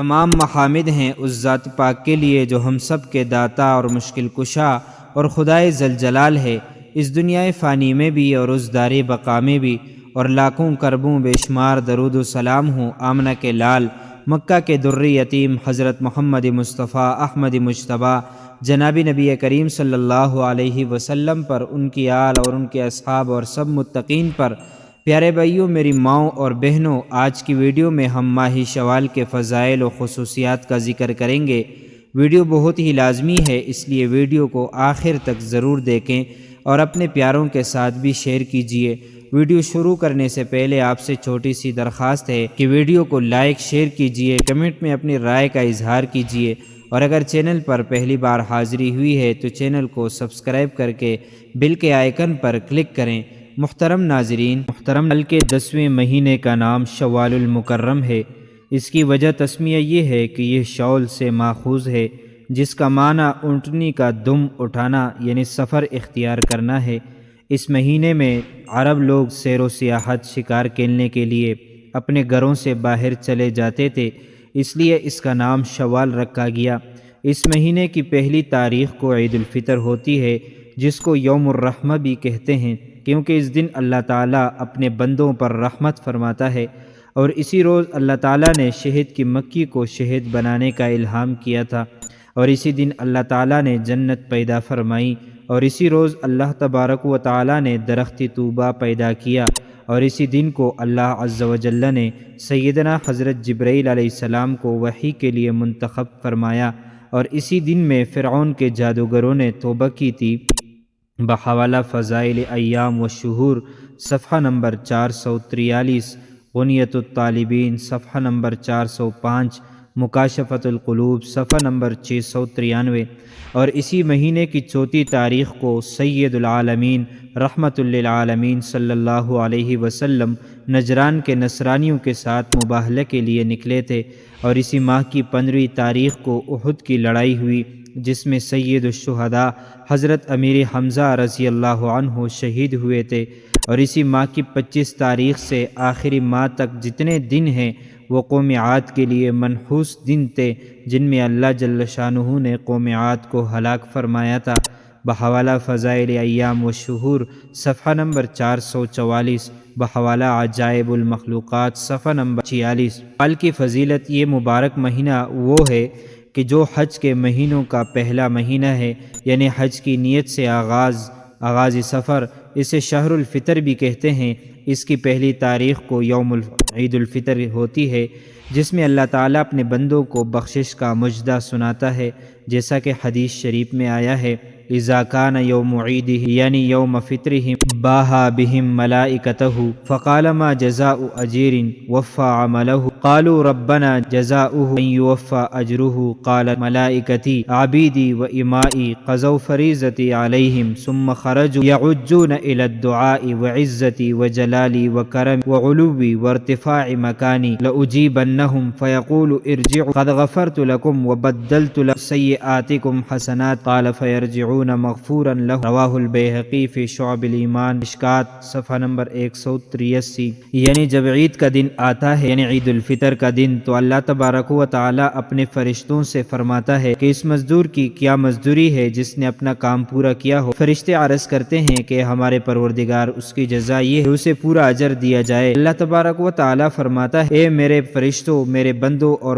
تمام محامد ہیں اس ذات پاک کے لیے جو ہم سب کے داتا اور مشکل کشا اور خدائے ذوالجلال ہے، اس دنیا فانی میں بھی اور اس دار بقا میں بھی، اور لاکھوں کربوں بے شمار درود و سلام ہوں آمنہ کے لال، مکہ کے در یتیم حضرت محمد مصطفیٰ احمد مجتبیٰ جناب نبی کریم صلی اللہ علیہ وسلم پر، ان کی آل اور ان کے اصحاب اور سب متقین پر۔ پیارے بھائیوں، میری ماؤں اور بہنوں، آج کی ویڈیو میں ہم ماہ شوال کے فضائل و خصوصیات کا ذکر کریں گے۔ ویڈیو بہت ہی لازمی ہے، اس لیے ویڈیو کو آخر تک ضرور دیکھیں اور اپنے پیاروں کے ساتھ بھی شیئر کیجیے۔ ویڈیو شروع کرنے سے پہلے آپ سے چھوٹی سی درخواست ہے کہ ویڈیو کو لائک شیئر کیجیے، کمنٹ میں اپنی رائے کا اظہار کیجیے، اور اگر چینل پر پہلی بار حاضری ہوئی ہے تو چینل کو سبسکرائب کر کے بیل کے آئیکن پر کلک کریں۔ محترم ناظرین، محترم سال کے 10ویں مہینے کا نام شوال المکرم ہے۔ اس کی وجہ تسمیہ یہ ہے کہ یہ شول سے ماخوذ ہے، جس کا معنی اونٹنی کا دم اٹھانا یعنی سفر اختیار کرنا ہے۔ اس مہینے میں عرب لوگ سیر و سیاحت، شکار کھیلنے کے لیے اپنے گھروں سے باہر چلے جاتے تھے، اس لیے اس کا نام شوال رکھا گیا۔ اس مہینے کی پہلی تاریخ کو عید الفطر ہوتی ہے، جس کو یوم الرحمہ بھی کہتے ہیں، کیونکہ اس دن اللہ تعالیٰ اپنے بندوں پر رحمت فرماتا ہے، اور اسی روز اللہ تعالیٰ نے شہد کی مکھی کو شہد بنانے کا الہام کیا تھا، اور اسی دن اللہ تعالیٰ نے جنت پیدا فرمائی، اور اسی روز اللہ تبارک و تعالیٰ نے درخت طوبہ پیدا کیا، اور اسی دن کو اللہ عز و جل نے سیدنا حضرت جبرائیل علیہ السلام کو وحی کے لیے منتخب فرمایا، اور اسی دن میں فرعون کے جادوگروں نے توبہ کی تھی۔ بحوالہ فضائل ایام و شہور صفحہ نمبر 443، غنیت الطالبین صفحہ نمبر 405، مکاشفۃ القلوب صفحہ نمبر 693۔ اور اسی مہینے کی چوتھی تاریخ کو سید العالمین رحمت للعالمین صلی اللہ علیہ وسلم نجران کے نصرانیوں کے ساتھ مباہلہ کے لیے نکلے تھے، اور اسی ماہ کی 15ویں تاریخ کو احد کی لڑائی ہوئی، جس میں سید الشہداء حضرت امیر حمزہ رضی اللہ عنہ شہید ہوئے تھے، اور اسی ماہ کی 25 تاریخ سے آخری ماہ تک جتنے دن ہیں وہ قوم عاد کے لیے منحوس دن تھے، جن میں اللہ جل شانہ نے قوم عاد کو ہلاک فرمایا تھا۔ بحوالہ فضائل ایام و شہور صفحہ نمبر 444، بحوالہ عجائب المخلوقات صفحہ نمبر 46۔ شوال کی فضیلت: یہ مبارک مہینہ وہ ہے کہ جو حج کے مہینوں کا پہلا مہینہ ہے، یعنی حج کی نیت سے آغاز سفر، اسے شہر الفطر بھی کہتے ہیں۔ اس کی پہلی تاریخ کو عید الفطر ہوتی ہے، جس میں اللہ تعالیٰ اپنے بندوں کو بخشش کا مجدہ سناتا ہے، جیسا کہ حدیث شریف میں آیا ہے، اذا کان یوم عیدہ یعنی یوم فطرہم باہا بہم ملائکتہ فقال ما جزاء اجیر وفى عملہ قالوا ربنا جزاؤہ ان یوفى اجرہ قال ملائکتی عبیدی و امائی قضوا فریضتی علیہم ثم خرجوا یعجون الی الدعاء وعزتی وجلالی وکرم وعلوی وارتفاع مکانی لأجیبنہم فیقول ارجعوا قد غفرت لکم وبدلت لکم سیئاتکم حسنات قال فیرجعون مغفورا لہ۔ رواہ البیہقی فی شعب الایمان مشکات صفحہ نمبر 183۔ یعنی جب عید کا دن آتا ہے، یعنی عید الفطر کا دن، تو اللہ تبارک و تعالی اپنے فرشتوں سے فرماتا ہے کہ اس مزدور کی کیا مزدوری ہے جس نے اپنا کام پورا کیا ہو۔ فرشتے عرض کرتے ہیں کہ ہمارے پروردگار، اس کی جزا یہ ہے اسے پورا اجر دیا جائے۔ اللہ تبارک و تعالی فرماتا ہے، اے میرے فرشتوں، میرے بندوں اور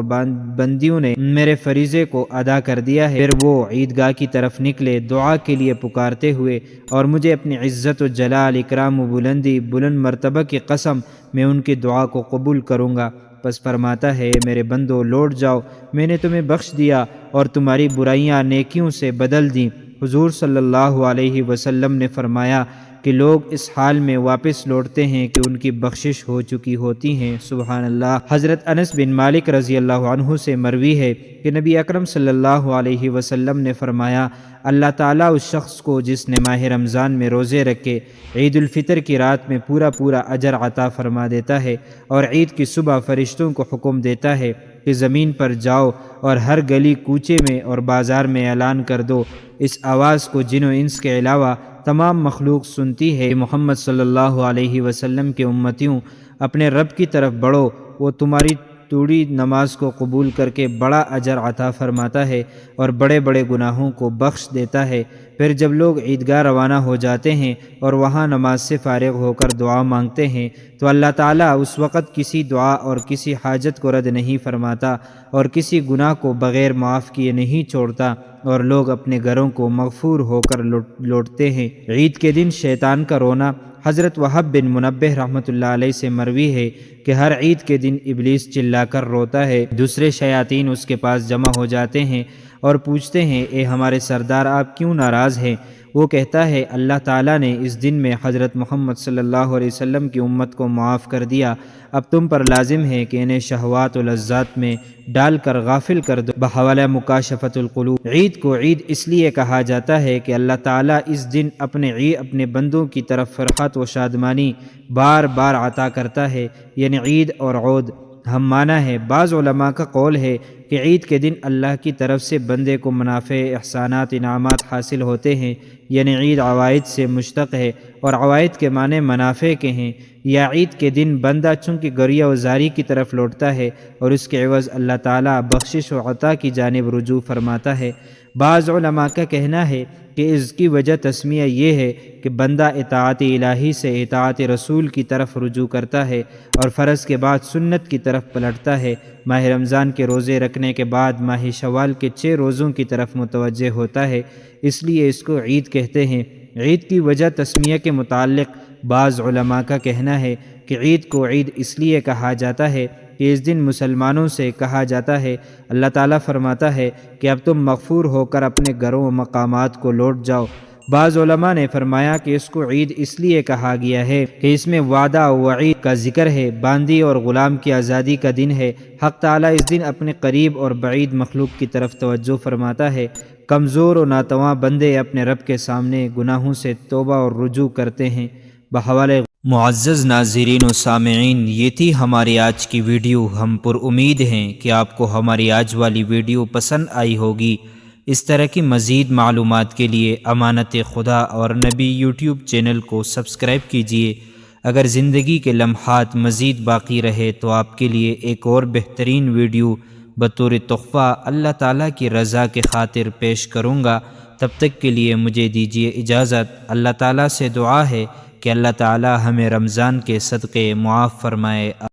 بندیوں نے میرے فریضے کو ادا کر دیا ہے۔ پھر وہ عیدگاہ کی طرف نکلے دعا کے لیے پکارتے ہوئے، اور مجھے اپنی عزت و جلال، اکرام و بلندی، بلند مرتبہ کی قسم میں ان کی دعا کو قبول کروں گا۔ پس فرماتا ہے، میرے بندو لوٹ جاؤ، میں نے تمہیں بخش دیا اور تمہاری برائیاں نیکیوں سے بدل دیں۔ حضور صلی اللہ علیہ وسلم نے فرمایا کہ لوگ اس حال میں واپس لوٹتے ہیں کہ ان کی بخشش ہو چکی ہوتی ہیں۔ سبحان اللہ۔ حضرت انس بن مالک رضی اللہ عنہ سے مروی ہے کہ نبی اکرم صلی اللہ علیہ وسلم نے فرمایا، اللہ تعالیٰ اس شخص کو جس نے ماہ رمضان میں روزے رکھے، عید الفطر کی رات میں پورا اجر عطا فرما دیتا ہے، اور عید کی صبح فرشتوں کو حکم دیتا ہے کہ زمین پر جاؤ اور ہر گلی کوچے میں اور بازار میں اعلان کر دو، اس آواز کو جن و انس کے علاوہ تمام مخلوق سنتی ہے، محمد صلی اللہ علیہ وسلم کے امتیوں، اپنے رب کی طرف بڑھو، وہ تمہاری توڑی نماز کو قبول کر کے بڑا اجر عطا فرماتا ہے اور بڑے بڑے گناہوں کو بخش دیتا ہے۔ پھر جب لوگ عیدگاہ روانہ ہو جاتے ہیں اور وہاں نماز سے فارغ ہو کر دعا مانگتے ہیں تو اللہ تعالیٰ اس وقت کسی دعا اور کسی حاجت کو رد نہیں فرماتا اور کسی گناہ کو بغیر معاف کیے نہیں چھوڑتا، اور لوگ اپنے گھروں کو مغفور ہو کر لوٹتے ہیں۔ عید کے دن شیطان کا رونا حضرت وہب بن منبہ رحمۃ اللہ علیہ سے مروی ہے کہ ہر عید کے دن ابلیس چلا کر روتا ہے۔ دوسرے شیاطین اس کے پاس جمع ہو جاتے ہیں اور پوچھتے ہیں، اے ہمارے سردار، آپ کیوں ناراض ہیں؟ وہ کہتا ہے، اللہ تعالیٰ نے اس دن میں حضرت محمد صلی اللہ علیہ وسلم کی امت کو معاف کر دیا، اب تم پر لازم ہے کہ انہیں شہوات و لذات میں ڈال کر غافل کر دو۔ بحوالہ مکاشفۃ القلوب۔ عید کو عید اس لیے کہا جاتا ہے کہ اللہ تعالیٰ اس دن اپنے بندوں کی طرف فرحت و شادمانی بار بار عطا کرتا ہے، یعنی عید اور عود ہم معنی ہے۔ بعض علماء کا قول ہے کہ عید کے دن اللہ کی طرف سے بندے کو منافع، احسانات، انعامات حاصل ہوتے ہیں، یعنی عید عوائد سے مشتق ہے اور عوائد کے معنی منافع کے ہیں۔ یا عید کے دن بندہ چونکہ گریہ و زاری کی طرف لوٹتا ہے اور اس کے عوض اللہ تعالیٰ بخشش و عطا کی جانب رجوع فرماتا ہے۔ بعض علماء کا کہنا ہے کہ اس کی وجہ تسمیہ یہ ہے کہ بندہ اطاعت الہی سے اطاعت رسول کی طرف رجوع کرتا ہے اور فرض کے بعد سنت کی طرف پلٹتا ہے، ماہ رمضان کے روزے رکھنے کے بعد ماہ شوال کے 6 روزوں کی طرف متوجہ ہوتا ہے، اس لیے اس کو عید کہتے ہیں۔ عید کی وجہ تسمیہ کے متعلق بعض علماء کا کہنا ہے کہ عید کو عید اس لیے کہا جاتا ہے کہ اس دن مسلمانوں سے کہا جاتا ہے، اللہ تعالیٰ فرماتا ہے کہ اب تم مغفور ہو کر اپنے گھروں و مقامات کو لوٹ جاؤ۔ بعض علماء نے فرمایا کہ اس کو عید اس لیے کہا گیا ہے کہ اس میں وعدہ و وعید کا ذکر ہے، باندی اور غلام کی آزادی کا دن ہے۔ حق تعالیٰ اس دن اپنے قریب اور بعید مخلوق کی طرف توجہ فرماتا ہے۔ کمزور و ناتواں بندے اپنے رب کے سامنے گناہوں سے توبہ اور رجوع کرتے ہیں۔ بحوالہ معزز ناظرین و سامعین، یہ تھی ہماری آج کی ویڈیو۔ ہم پر امید ہیں کہ آپ کو ہماری آج والی ویڈیو پسند آئی ہوگی۔ اس طرح کی مزید معلومات کے لیے امانت خدا اور نبی یوٹیوب چینل کو سبسکرائب کیجیے۔ اگر زندگی کے لمحات مزید باقی رہے تو آپ کے لیے ایک اور بہترین ویڈیو بطور تحفہ اللہ تعالیٰ کی رضا کے خاطر پیش کروں گا۔ تب تک کے لیے مجھے دیجیے اجازت۔ اللہ تعالیٰ سے دعا ہے کہ اللہ تعالیٰ ہمیں رمضان کے صدقے معاف فرمائے۔